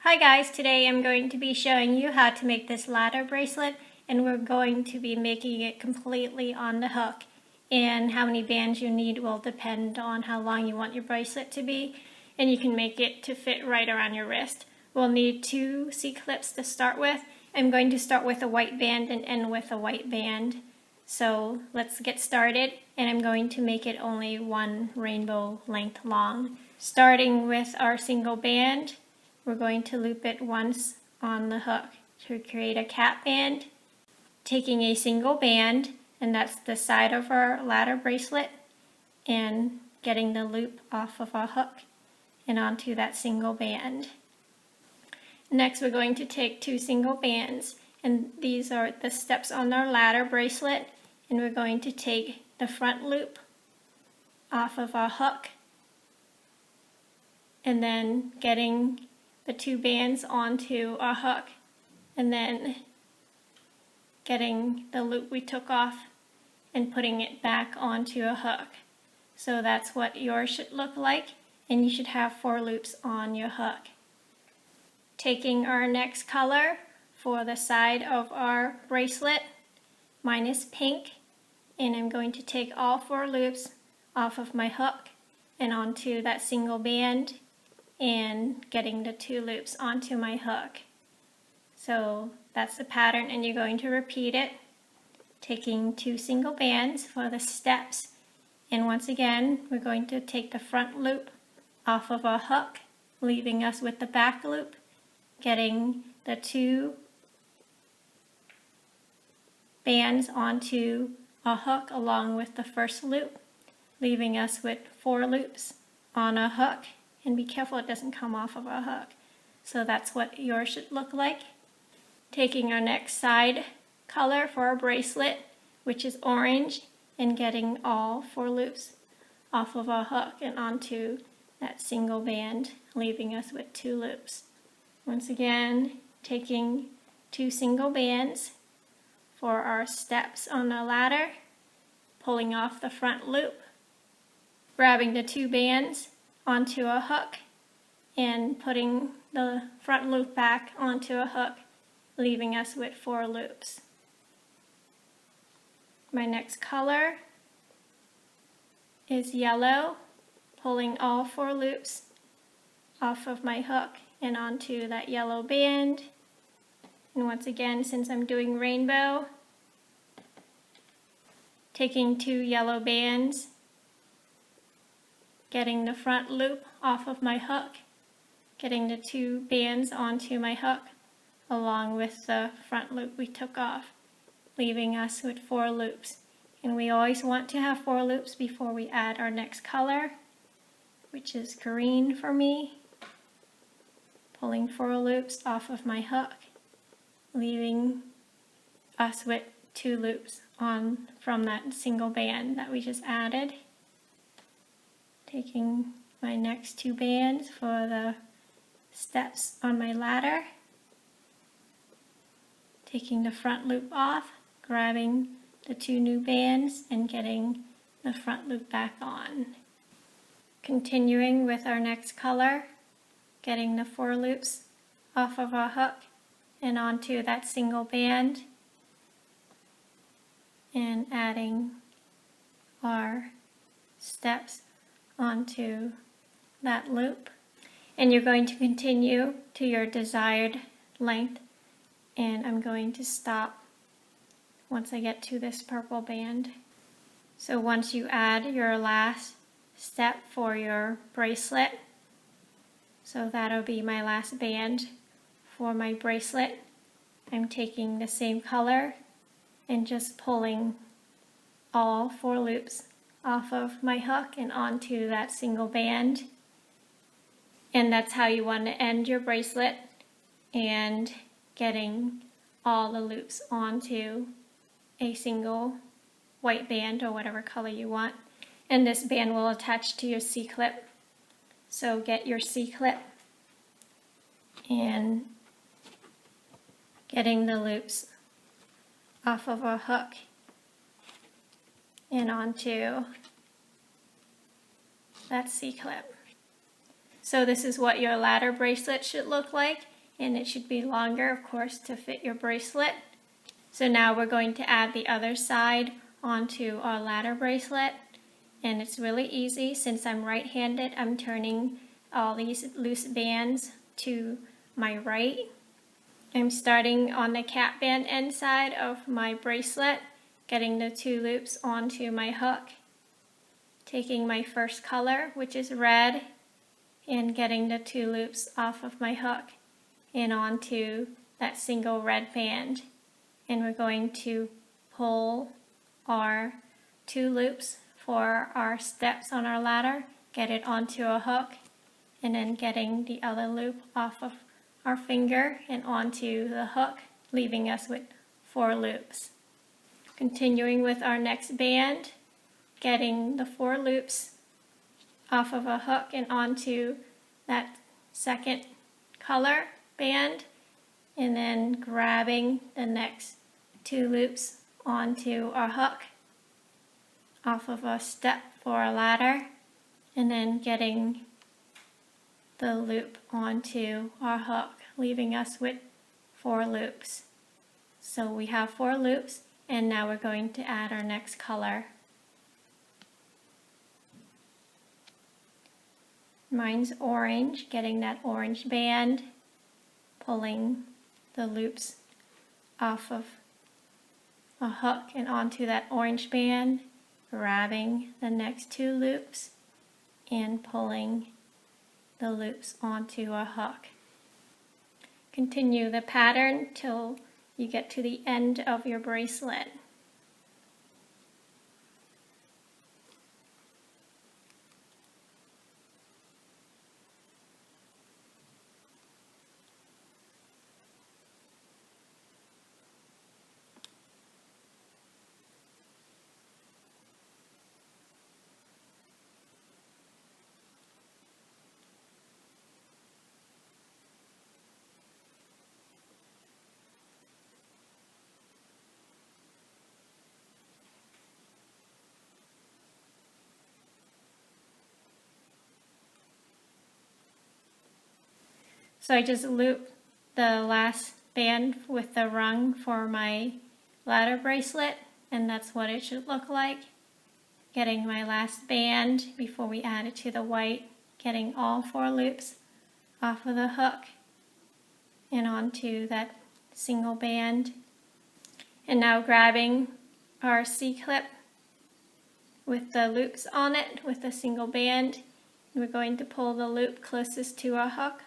Hi guys, today I'm going to be showing you how to make this ladder bracelet, and we're going to be making it completely on the hook. And how many bands you need will depend on how long you want your bracelet to be, and you can make it to fit right around your wrist. We'll need 2 C-clips to start with. I'm going to start with a white band and end with a white band. So let's get started, and I'm going to make it only 1 rainbow length long. Starting with our single band, we're going to loop it once on the hook to create a cap band, taking a single band, and that's the side of our ladder bracelet, and getting the loop off of our hook and onto that single band. Next, we're going to take 2 single bands, and these are the steps on our ladder bracelet, and we're going to take the front loop off of our hook, and then getting the 2 bands onto our hook, and then getting the loop we took off and putting it back onto a hook. So that's what yours should look like, and you should have 4 loops on your hook. Taking our next color for the side of our bracelet, mine is pink, and I'm going to take all 4 loops off of my hook and onto that single band, and getting the 2 loops onto my hook. So that's the pattern, and you're going to repeat it, taking 2 single bands for the steps. And once again, we're going to take the front loop off of our hook, leaving us with the back loop, getting the 2 bands onto our hook along with the first loop, leaving us with 4 loops on our hook. And be careful it doesn't come off of our hook. So that's what yours should look like. Taking our next side color for our bracelet, which is orange, and getting all 4 loops off of our hook and onto that single band, leaving us with 2 loops. Once again, taking 2 single bands for our steps on the ladder, pulling off the front loop, grabbing the 2 bands onto a hook, and putting the front loop back onto a hook, leaving us with 4 loops. My next color is yellow, pulling all 4 loops off of my hook and onto that yellow band. And once again, since I'm doing rainbow, taking 2 yellow bands, getting the front loop off of my hook, getting the 2 bands onto my hook along with the front loop we took off, leaving us with 4 loops. And we always want to have 4 loops before we add our next color, which is green for me. Pulling 4 loops off of my hook, leaving us with 2 loops on from that single band that we just added. Taking my next 2 bands for the steps on my ladder, taking the front loop off, grabbing the 2 new bands, and getting the front loop back on. Continuing with our next color, getting the 4 loops off of our hook and onto that single band, and adding our steps onto that loop. And you're going to continue to your desired length, and I'm going to stop once I get to this purple band. So once you add your last step for your bracelet, so that'll be my last band for my bracelet, I'm taking the same color and just pulling all 4 loops off of my hook and onto that single band. And that's how you want to end your bracelet, and getting all the loops onto a single white band or whatever color you want. And this band will attach to your C-clip. So get your C-clip and getting the loops off of a hook and onto that C-clip. So this is what your ladder bracelet should look like, and it should be longer, of course, to fit your bracelet. So now we're going to add the other side onto our ladder bracelet, and it's really easy. Since I'm right-handed, I'm turning all these loose bands to my right. I'm starting on the cap band end side of my bracelet, getting the 2 loops onto my hook, taking my first color, which is red, and getting the 2 loops off of my hook and onto that single red band. And we're going to pull our 2 loops for our steps on our ladder, get it onto a hook, and then getting the other loop off of our finger and onto the hook, leaving us with 4 loops. Continuing with our next band, getting the 4 loops off of a hook and onto that second color band, and then grabbing the next 2 loops onto our hook off of a step for a ladder, and then getting the loop onto our hook, leaving us with 4 loops. So we have 4 loops, and now we're going to add our next color. Mine's orange, getting that orange band, pulling the loops off of a hook and onto that orange band, grabbing the next 2 loops and pulling the loops onto a hook. Continue the pattern till you get to the end of your bracelet. So I just loop the last band with the rung for my ladder bracelet, and that's what it should look like. Getting my last band before we add it to the white, getting all 4 loops off of the hook and onto that single band. And now grabbing our C-clip with the loops on it with a single band, we're going to pull the loop closest to our hook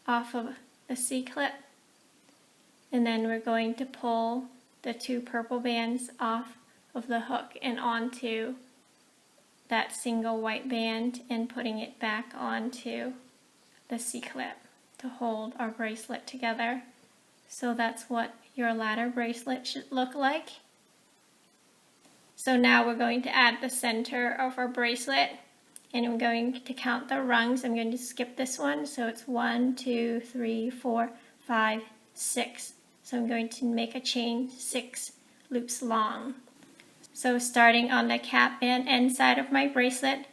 off of the C-clip, and then we're going to pull the 2 purple bands off of the hook and onto that single white band and putting it back onto the C-clip to hold our bracelet together. So that's what your ladder bracelet should look like. So now we're going to add the center of our bracelet, and I'm going to count the rungs. I'm going to skip this one, so it's 1, 2, 3, 4, 5, 6. So I'm going to make a chain 6 loops long. So starting on the cap band end side of my bracelet,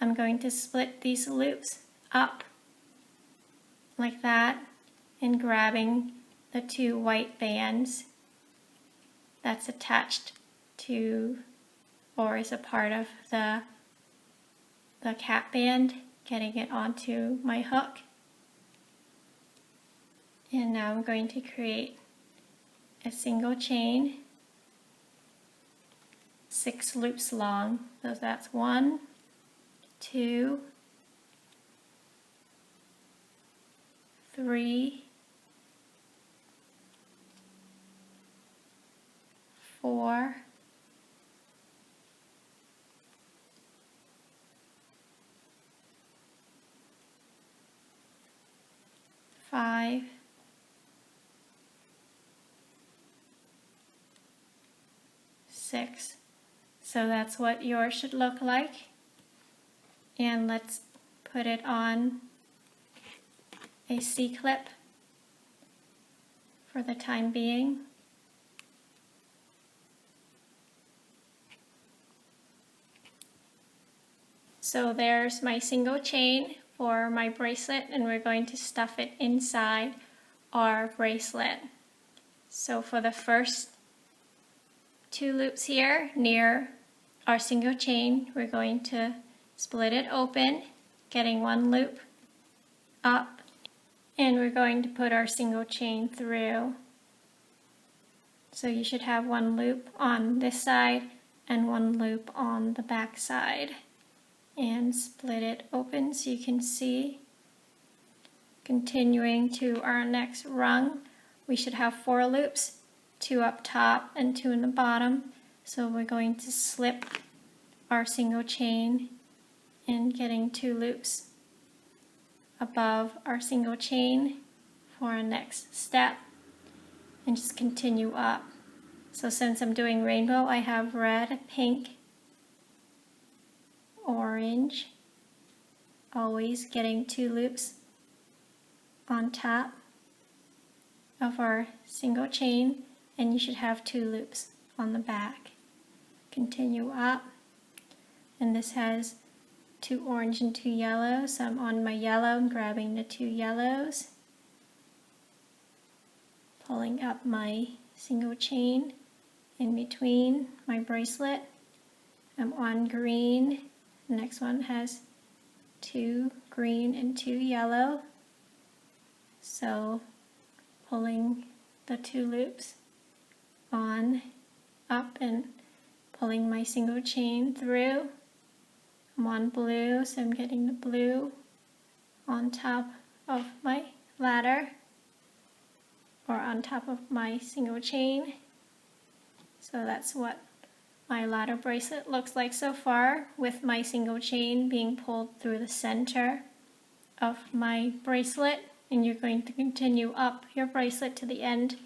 I'm going to split these loops up like that and grabbing the 2 white bands that's attached to or is a part of the cap band, getting it onto my hook. And now I'm going to create a single chain, 6 loops long. So that's 1, 2, 3, 4, 5, 6. So that's what yours should look like. And let's put it on a C-clip for the time being. So there's my single chain for my bracelet, and we're going to stuff it inside our bracelet. So for the first 2 loops here near our single chain, we're going to split it open, getting 1 loop up, and we're going to put our single chain through. So you should have 1 loop on this side and 1 loop on the back side, and split it open so you can see. Continuing to our next rung, we should have 4 loops, 2 up top and 2 in the bottom. So we're going to slip our single chain and getting 2 loops above our single chain for our next step, and just continue up. So since I'm doing rainbow, I have red, pink, orange, always getting 2 loops on top of our single chain, and you should have 2 loops on the back. Continue up, and this has 2 orange and 2 yellows, so I'm on my yellow, I'm grabbing the 2 yellows, pulling up my single chain in between my bracelet. I'm on green, the next one has 2 green and 2 yellow, so pulling the 2 loops on up and pulling my single chain through. I'm on blue, so I'm getting the blue on top of my ladder, or on top of my single chain. So that's what my ladder bracelet looks like so far, with my single chain being pulled through the center of my bracelet. And you're going to continue up your bracelet to the end.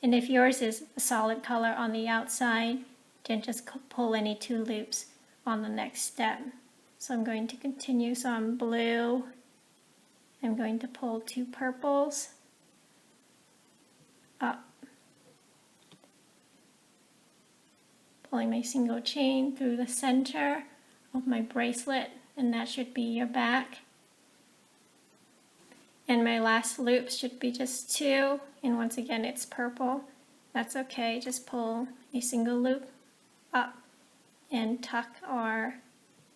And if yours is a solid color on the outside, then just pull any 2 loops on the next step. So I'm going to continue, so I'm blue, I'm going to pull 2 purples up, pulling my single chain through the center of my bracelet, and that should be your back. And my last loop should be just 2, and once again it's purple. That's okay, just pull a single loop up and tuck our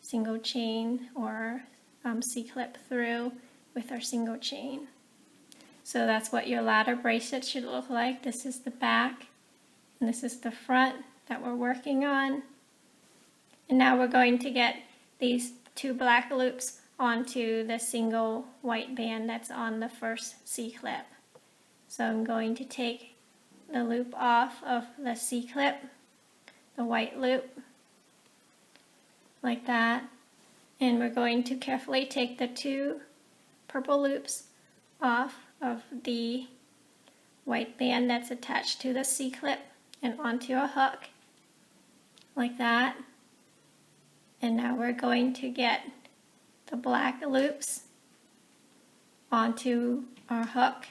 single chain or C-clip through with our single chain. So that's what your ladder bracelet should look like. This is the back, and this is the front that we're working on. And now we're going to get these 2 black loops onto the single white band that's on the first C-clip. So I'm going to take the loop off of the C-clip, the white loop, like that, and we're going to carefully take the 2 purple loops off of the white band that's attached to the C-clip and onto a hook, like that. And now we're going to get the black loops onto our hook.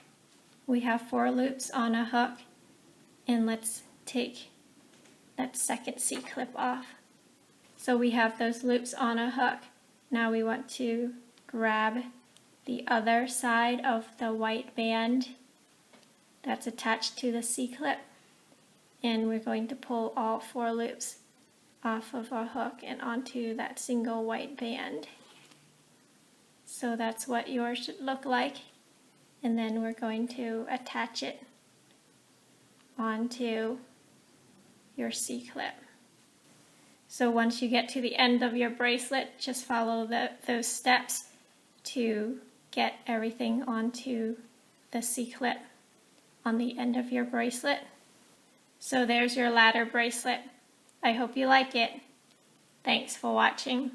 We have 4 loops on a hook, and let's take that second C-clip off. So we have those loops on a hook. Now we want to grab the other side of the white band that's attached to the C-clip, and we're going to pull all 4 loops off of our hook and onto that single white band. So that's what yours should look like, and then we're going to attach it onto your C-clip. So once you get to the end of your bracelet, just follow those steps to get everything onto the C-clip on the end of your bracelet. So there's your ladder bracelet. I hope you like it. Thanks for watching.